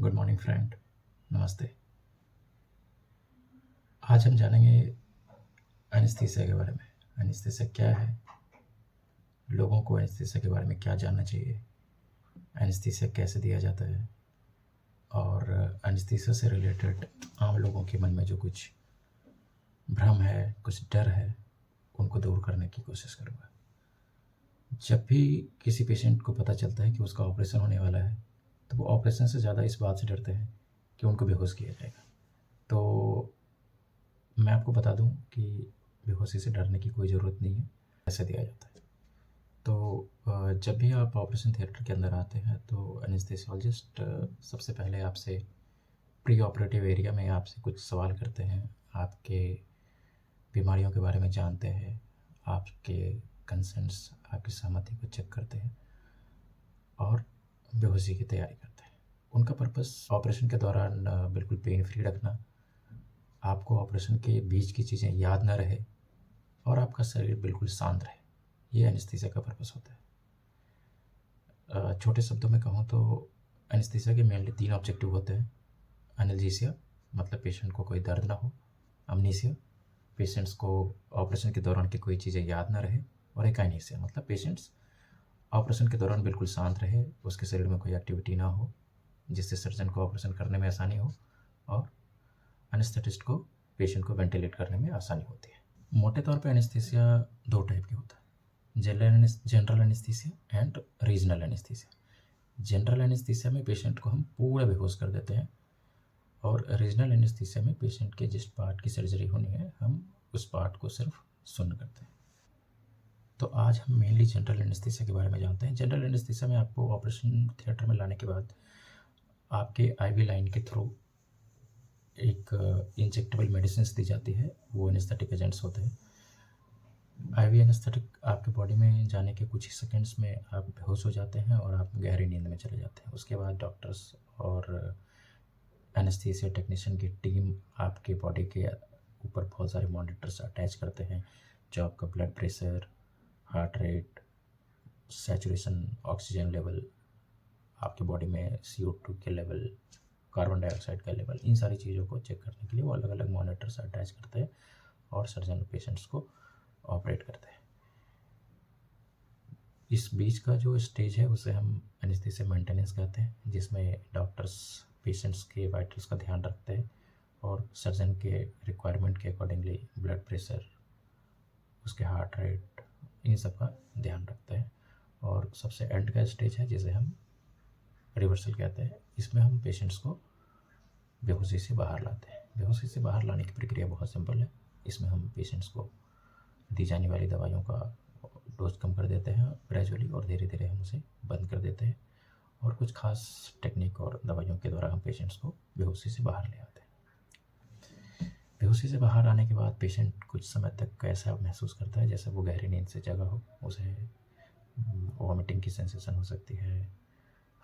Good morning friend. नमस्ते। आज हम जानेंगे एनेस्थीसिया के बारे में। एनेस्थीसिया क्या है, लोगों को एनेस्थीसिया के बारे में क्या जानना चाहिए, एनेस्थीसिया कैसे दिया जाता है और एनेस्थीसिया से रिलेटेड आम लोगों के मन में जो कुछ भ्रम है, कुछ डर है, उनको दूर करने की कोशिश करूँगा। जब भी किसी पेशेंट को पता चलता है कि उसका ऑपरेशन होने वाला है तो वो ऑपरेशन से ज़्यादा इस बात से डरते हैं कि उनको बेहोश किया जाएगा। तो मैं आपको बता दूं कि बेहोशी से डरने की कोई ज़रूरत नहीं है, ऐसे दिया जाता है। तो जब भी आप ऑपरेशन थिएटर के अंदर आते हैं तो एनेस्थेसियोलॉजिस्ट सबसे पहले आपसे प्री ऑपरेटिव एरिया में आपसे कुछ सवाल करते हैं, आपके बीमारियों के बारे में जानते हैं, आपके कंसर्न्स, आपकी सहमति को चेक करते हैं और बेहोशी की तैयारी करते हैं। उनका पर्पस ऑपरेशन के दौरान बिल्कुल पेन फ्री रखना, आपको ऑपरेशन के बीच की चीज़ें याद ना रहे और आपका शरीर बिल्कुल शांत रहे। ये एनेस्थीसिया का पर्पस होता है। छोटे शब्दों में कहूँ तो एनेस्थीसिया के मेनली 3 ऑब्जेक्टिव होते हैं। एनाल्जेसिया मतलब पेशेंट को कोई दर्द ना हो, अमनीसिया पेशेंट्स को ऑपरेशन के दौरान की कोई चीज़ें याद ना रहे, और एकाइनेसिया मतलब पेशेंट्स ऑपरेशन के दौरान बिल्कुल शांत रहे, उसके शरीर में कोई एक्टिविटी ना हो जिससे सर्जन को ऑपरेशन करने में आसानी हो और एनेस्थेटिस्ट को पेशेंट को वेंटिलेट करने में आसानी होती है। मोटे तौर पे एनेस्थीसिया 2 टाइप की होता है, general anaesthesia and regional anaesthesia. General anaesthesia में पेशेंट को हम पूरा बेहोश कर देते हैं और रीजनल एनेस्थीसिया में पेशेंट के जिस पार्ट की सर्जरी होनी है हम उस पार्ट को सिर्फ सुन्न करते हैं। तो आज हम मेनली जनरल एनेस्थीसिया के बारे में जानते हैं। जनरल एनेस्थीसिया में आपको ऑपरेशन थिएटर में लाने के बाद आपके आईवी लाइन के थ्रू एक इंजेक्टेबल मेडिसिन दी जाती है, वो एनेस्थेटिक एजेंट्स होते हैं। आईवी एनेस्थेटिक आपके बॉडी में जाने के कुछ ही सेकंड्स में आप बेहोश हो जाते हैं और आप गहरी नींद में चले जाते हैं। उसके बाद डॉक्टर्स और एनेस्थीसिया टेक्नीशियन की टीम आपके बॉडी के ऊपर बहुत सारे मॉनिटर्स अटैच करते हैं जो आपका blood pressure, heart rate, saturation, oxygen level, आपकी बॉडी में CO2 के लेवल, कार्बन डाइऑक्साइड का लेवल, इन सारी चीज़ों को चेक करने के लिए वो अलग अलग मॉनिटर्स अटैच करते हैं और सर्जन पेशेंट्स को ऑपरेट करते हैं। इस बीच का जो स्टेज है उसे हम एनेस्थीसिया मेंटेनेंस कहते हैं, जिसमें डॉक्टर्स पेशेंट्स के वाइटल्स का ध्यान रखते हैं और सर्जन के रिक्वायरमेंट के अकॉर्डिंगली ब्लड प्रेशर, उसके हार्ट रेट, इन सब का ध्यान रखते हैं। और सबसे एंड का स्टेज है जिसे हम रिवर्सल कहते हैं। इसमें हम पेशेंट्स को बेहोशी से बाहर लाते हैं। बेहोशी से बाहर लाने की प्रक्रिया बहुत सिंपल है। इसमें हम पेशेंट्स को दी जाने वाली दवाइयों का डोज कम कर देते हैं ग्रेजुअली और धीरे धीरे हम उसे बंद कर देते हैं और कुछ खास टेक्निक और दवाइयों के द्वारा हम पेशेंट्स को बेहोशी से बाहर ले आते हैं। बेहोशी से बाहर आने के बाद पेशेंट कुछ समय तक ऐसा महसूस करता है जैसे वो गहरी नींद से जगा हो। उसे वॉमिटिंग की सेंसेशन हो सकती है,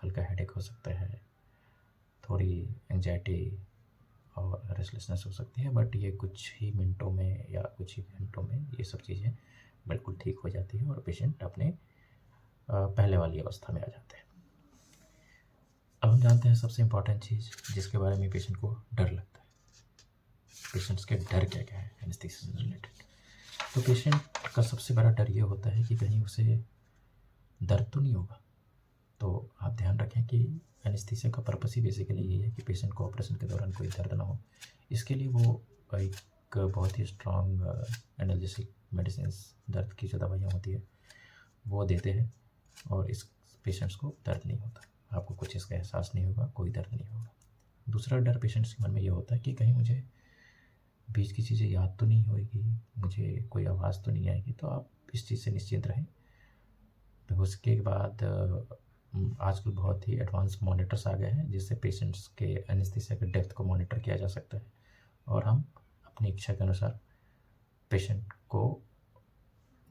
हल्का हेडेक हो सकता है, थोड़ी एंजाइटी और रेस्टलेसनेस हो सकती है, बट ये कुछ ही मिनटों में या कुछ ही घंटों में ये सब चीज़ें बिल्कुल ठीक हो जाती है और पेशेंट अपने पहले वाली अवस्था में आ जाते हैं। अब हम जानते हैं सबसे इम्पॉर्टेंट चीज़ जिसके बारे में पेशेंट को डर लगता है। पेशेंट्स के डर क्या क्या है एनेस्थीसिया से रिलेटेड। तो पेशेंट का सबसे बड़ा डर ये होता है कि कहीं उसे दर्द तो नहीं होगा। तो आप ध्यान रखें कि एनेस्थीसिया का पर्पस ही बेसिकली ये है कि पेशेंट को ऑपरेशन के दौरान कोई दर्द ना हो। इसके लिए वो एक बहुत ही स्ट्रॉन्ग एनाल्जेसिक मेडिसिन, दर्द की जो दवाइयाँ होती है वो देते हैं और इस पेशेंट्स को दर्द नहीं होता, आपको कुछ इसका एहसास नहीं होगा, कोई दर्द नहीं होगा। दूसरा डर पेशेंट्स के मन में ये होता है कि कहीं मुझे बीच की चीज़ें याद तो नहीं होएगी, मुझे कोई आवाज़ तो नहीं आएगी। तो आप इस चीज़ से निश्चिंत रहें। तो उसके बाद आजकल बहुत ही एडवांस मॉनिटर्स आ गए हैं जिससे पेशेंट्स के एनेस्थीसिया के डेप्थ को मॉनिटर किया जा सकता है और हम अपनी इच्छा के अनुसार पेशेंट को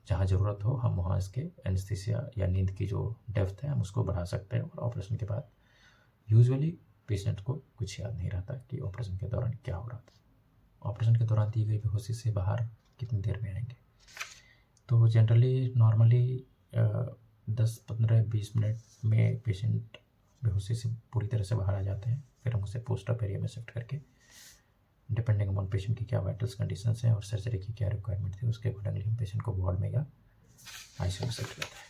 जहाँ ज़रूरत हो हम वहाँ इसके एनेस्थीसिया या नींद की जो डेप्थ है हम उसको बढ़ा सकते हैं। और ऑपरेशन के बाद यूजुअली पेशेंट को कुछ याद नहीं रहता कि ऑपरेशन के दौरान क्या हो रहा था। ऑपरेशन के दौरान दी गई बेहोशी से बाहर कितनी देर में आएंगे? तो जनरली नॉर्मली 10-15-20 मिनट में पेशेंट बेहोशी से पूरी तरह से बाहर आ जाते हैं, फिर हम उसे पोस्ट ऑप एरिया में शिफ्ट करके डिपेंडिंग अपॉन पेशेंट की क्या वाइटल्स कंडीशंस हैं और सर्जरी की क्या रिक्वायरमेंट थी, उसके अकॉर्डिंगली हम पेशेंट को वार्ड में या आईसीयू में शिफ्ट करते हैं।